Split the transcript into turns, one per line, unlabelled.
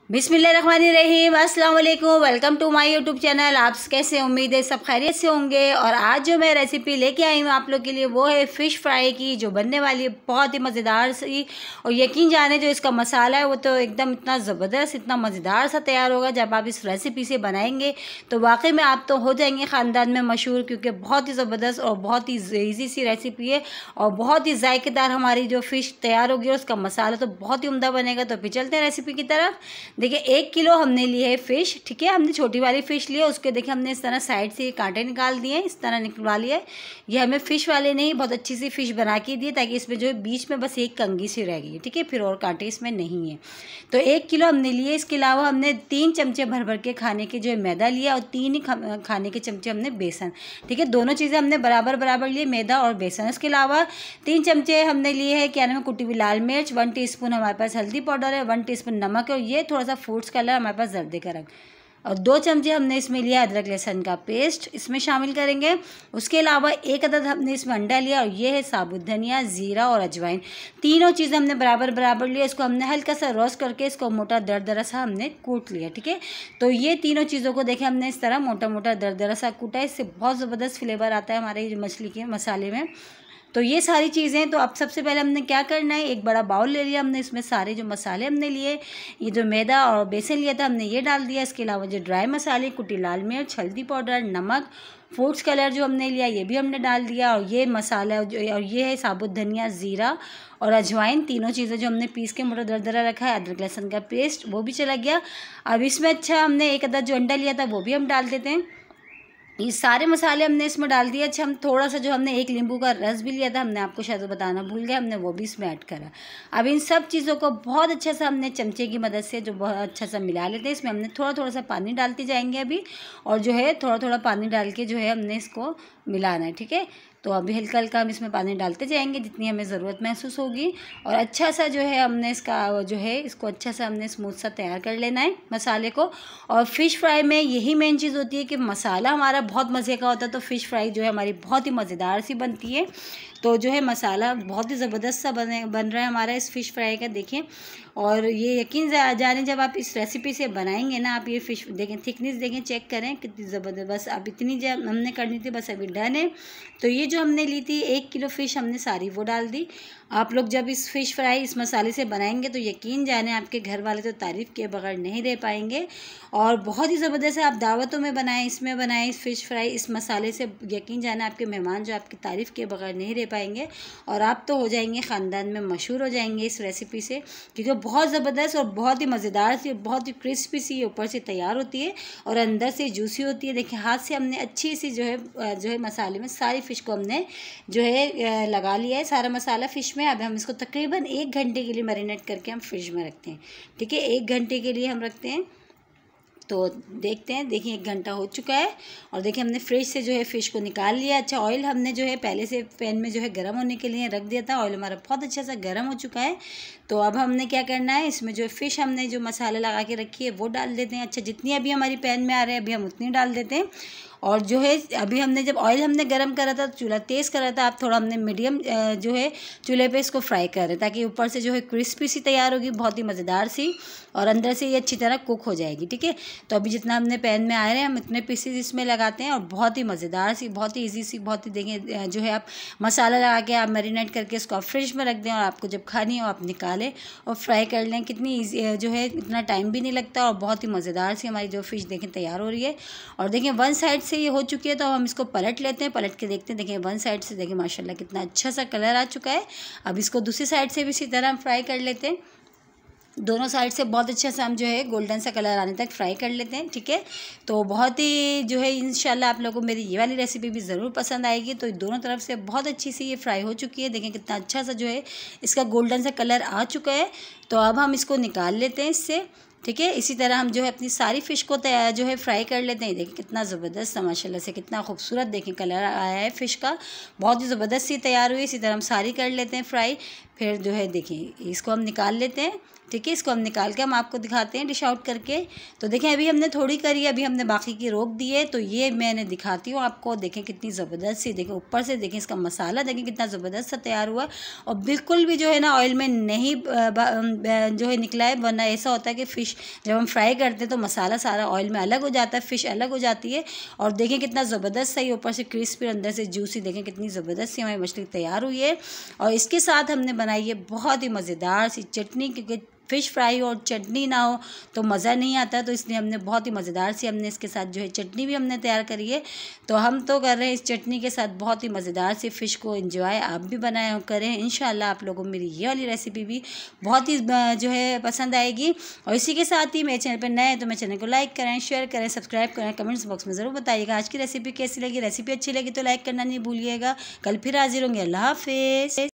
बिस्मिल्लाहिर्रहमानिर्रहीम, अस्सलाम वालेकुम। Welcome to my YouTube channel. आप कैसे, उम्मीद है सब खैरियत से होंगे। और आज जो मैं रेसिपी लेके आई हूँ आप लोग के लिए वो है फ़िश फ्राई की, जो बनने वाली है बहुत ही मज़ेदार सी। और यकीन जाने जो इसका मसाला है वो तो एकदम इतना ज़बरदस्त, इतना मज़ेदार सा तैयार होगा। जब आप इस रेसिपी से बनाएंगे तो वाकई में आप तो हो जाएंगे ख़ानदान में मशहूर, क्योंकि बहुत ही ज़बरदस्त और बहुत ही ईजी सी रेसिपी है और बहुत ही जायकेदार हमारी जो फ़िश तैयार होगी। और उसका मसाला तो बहुत ही उम्दा बनेगा। तो फिर चलते हैं रेसिपी की तरफ। देखिए 1 किलो हमने ली है फ़िश, ठीक है। हमने छोटी वाली फ़िश ली है, उसके देखिए हमने इस तरह साइड से कांटे निकाल दिए, इस तरह निकलवा लिए। ये हमें फ़िश वाले नहीं, बहुत अच्छी सी फ़िश बना के दी, ताकि इसमें जो है बीच में बस एक कंघी सी रह गई, ठीक है, फिर और कांटे इसमें नहीं है। तो 1 किलो हमने लिए। इसके अलावा हमने 3 चमचे भर भर के खाने के जो है मैदा लिया और 3 ही खाने के चमचे हमने बेसन, ठीक है। दोनों चीज़ें हमने बराबर बराबर लिए, मैदा और बेसन। इसके अलावा 3 चमचे हमने लिए है क्या नाम है, कुटी हुई लाल मिर्च, 1 टीस्पून हमारे पास हल्दी पाउडर है, 1 टीस्पून नमक है, और ये थोड़ा सा फूड्स कलर हमारे पास जर्दे का रंग, और 2 चमचे हमने इसमें लिया अदरक लहसुन का पेस्ट, इसमें शामिल करेंगे। उसके अलावा 1 अदद हमने इसमें अंडा लिया, और ये है साबुत धनिया, ज़ीरा और अजवाइन। तीनों चीज़ें हमने बराबर बराबर लिया। इसको हमने हल्का सा रोस्ट करके इसको मोटा दरदरा सा हमने कूट लिया, ठीक है। तो ये तीनों चीज़ों को देखें हमने इस तरह मोटा मोटा दरदरा सा कूटा है। इससे बहुत ज़बरदस्त फ्लेवर आता है हमारे मछली के मसाले में। तो ये सारी चीज़ें, तो अब सबसे पहले हमने क्या करना है, एक बड़ा बाउल ले लिया हमने, इसमें सारे जो मसाले हमने लिए, ये जो मैदा और बेसन लिया था हमने ये डाल दिया। इसके अलावा जो ड्राई मसाले, कुटी लाल मिर्च, हल्दी पाउडर, नमक, फूड्स कलर जो हमने लिया ये भी हमने डाल दिया। और ये मसाला जो, और ये है साबुत धनिया, ज़ीरा और अजवाइन, तीनों चीज़ें जो हमने पीस के मोटा दरदरा रखा है। अदरक लहसुन का पेस्ट वो भी चला गया। अब इसमें अच्छा हमने 1 अदद जो अंडा लिया था वो भी हम डाल देते हैं। ये सारे मसाले हमने इसमें डाल दिए। अच्छा, हम थोड़ा सा जो हमने 1 नींबू का रस भी लिया था, हमने आपको शायद बताना भूल गया, हमने वो भी इसमें ऐड करा। अब इन सब चीज़ों को बहुत अच्छा सा हमने चमचे की मदद से जो बहुत अच्छा सा मिला लेते हैं। इसमें हमने थोड़ा थोड़ा सा पानी डालते जाएंगे अभी, और जो है थोड़ा थोड़ा पानी डाल के जो है हमने इसको मिलाना है, ठीक है। तो अभी हल्का हल्का हम इसमें पानी डालते जाएंगे जितनी हमें ज़रूरत महसूस होगी। और अच्छा सा जो है हमने इसका जो है इसको अच्छा सा हमने स्मूथ सा तैयार कर लेना है मसाले को। और फ़िश फ्राई में यही मेन चीज़ होती है कि मसाला हमारा बहुत मज़े का होता है, तो फ़िश फ्राई जो है हमारी बहुत ही मज़ेदार सी बनती है। तो जो है मसाला बहुत ही ज़बरदस्त सा बन रहा है हमारा इस फ़िश फ्राई का, देखें। और ये यकीन जाने जब आप इस रेसिपी से बनाएंगे ना, आप ये फ़िश देखें, थिकनेस देखें, चेक करें कितनी ज़बरदस्त। बस अब इतनी जब हमने करनी थी, बस अभी डन है। तो ये जो हमने ली थी 1 किलो फ़िश, हमने सारी वो डाल दी। आप लोग जब इस फ़िश फ्राई इस मसाले से बनाएंगे तो यकीन जाने आपके घर वाले तो तारीफ़ के बगैर नहीं रह पाएंगे। और बहुत ही ज़बरदस्त है। आप दावतों में बनाएं, इसमें बनाएं इस फ़िश फ्राई इस मसाले से, यकीन जाने आपके मेहमान जो आपकी तारीफ़ के बगैर नहीं रह पाएंगे। और आप तो हो जाएंगे ख़ानदान में मशहूर हो जाएंगे इस रेसिपी से, क्योंकि बहुत ज़बरदस्त और बहुत ही मज़ेदार सी, बहुत ही क्रिस्पी सी ऊपर से तैयार होती है और अंदर से जूसी होती है। देखिए हाथ से हमने अच्छी सी जो है मसाले में सारी फ़िश को हमने जो है लगा लिया है सारा मसाला फ़िश में। अब हम इसको तकरीबन 1 घंटे के लिए मैरिनेट करके हम फ्रिज में रखते हैं, ठीक है। 1 घंटे के लिए हम रखते हैं। तो देखते हैं, देखिए 1 घंटा हो चुका है और देखिए हमने फ्रिज से जो है फ़िश को निकाल लिया। अच्छा, ऑयल हमने जो है पहले से पैन में जो है गर्म होने के लिए रख दिया था। ऑयल हमारा बहुत अच्छा सा गर्म हो चुका है। तो अब हमने क्या करना है, इसमें जो फ़िश हमने जो मसाला लगा के रखी है वो डाल देते हैं। अच्छा, जितनी अभी हमारी पैन में आ रहे हैं अभी हम उतनी डाल देते हैं। और जो है अभी हमने जब ऑयल हमने गर्म करा था, चूल्हा तेज़ करा था, अब थोड़ा हमने मीडियम जो है चूल्हे पे इसको फ्राई कर रहे हैं, ताकि ऊपर से जो है क्रिस्पी सी तैयार होगी, बहुत ही मज़ेदार सी, और अंदर से ये अच्छी तरह कुक हो जाएगी, ठीक है। तो अभी जितना हमने पैन में आ रहे हैं हम इतने पीसेस इसमें लगाते हैं। और बहुत ही मज़ेदार सी, बहुत ही ईजी सी, बहुत ही देखें जो है आप मसाला लगा के आप मैरिनेट करके इसको आप फ्रिज में रख दें, और आपको जब खानी हो आप निकालें और फ्राई कर लें। कितनी ईजी जो है, इतना टाइम भी नहीं लगता और बहुत ही मज़ेदार सी हमारी जो फ़िश देखें तैयार हो रही है। और देखें 1 साइड से ये हो चुकी है, तो हम इसको पलट लेते हैं, पलट के देखते हैं। देखिए 1 साइड से देखिए माशाल्लाह कितना अच्छा सा कलर आ चुका है। अब इसको दूसरी साइड से भी इसी तरह हम फ्राई कर लेते हैं। दोनों साइड से बहुत अच्छा सा हम जो है गोल्डन सा कलर आने तक फ्राई कर लेते हैं, ठीक है। तो बहुत ही जो है इंशाल्लाह आप लोगों को मेरी ये वाली रेसिपी भी ज़रूर पसंद आएगी। तो दोनों तरफ से बहुत अच्छी सी ये फ्राई हो चुकी है। देखें कितना अच्छा सा जो है इसका गोल्डन सा कलर आ चुका है। तो अब हम इसको निकाल लेते हैं इससे, ठीक है। इसी तरह हम जो है अपनी सारी फ़िश को जो है फ्राई कर लेते हैं। देखिए कितना ज़बरदस्त माशाल्लाह से, कितना खूबसूरत देखें कलर आया है फ़िश का, बहुत ही ज़बरदस्त सी तैयार हुई। इसी तरह हम सारी कर लेते हैं फ्राई। फिर जो है देखिए इसको हम निकाल लेते हैं। ठीक है, इसको हम निकाल के हम आपको दिखाते हैं डिश आउट करके। तो देखें अभी हमने थोड़ी करी है, अभी हमने बाकी की रोक दी है। तो ये मैंने दिखाती हूँ आपको, देखें कितनी ज़बरदस्त सी, देखें ऊपर से देखें इसका मसाला देखें कितना ज़बरदस्त सा तैयार हुआ और बिल्कुल भी जो है ना ऑयल में नहीं जो है निकला है। वरना ऐसा होता है कि फ़िश जब हम फ्राई करते हैं तो मसाला सारा ऑयल में अलग हो जाता है, फ़िश अलग हो जाती है। और देखें कितना ज़बरदस्त सही ऊपर से क्रिस्पी, अंदर से जूसी, देखें कितनी ज़बरदस्त सी हमारी मछली तैयार हुई है। और इसके साथ हमने बनाई है बहुत ही मज़ेदार सी चटनी, क्योंकि फ़िश फ्राई और चटनी ना हो तो मज़ा नहीं आता। तो इसलिए हमने बहुत ही मज़ेदार सी हमने इसके साथ जो है चटनी भी हमने तैयार करी है। तो हम तो कर रहे हैं इस चटनी के साथ बहुत ही मज़ेदार सी फ़िश को एंजॉय। आप भी बनाएं और करें, इंशाल्लाह आप लोगों को मेरी ये वाली रेसिपी भी बहुत ही जो है पसंद आएगी। और इसी के साथ ही मेरे चैनल पर नए हैं तो मेरे चैनल को लाइक करें, शेयर करें, सब्सक्राइब करें, कमेंट्स बॉक्स में ज़रूर बताइएगा आज की रेसिपी कैसी लगी। रेसिपी अच्छी लगी तो लाइक करना नहीं भूलिएगा। कल फिर हाजिर होंगे। अल्लाह हाफ़िज़।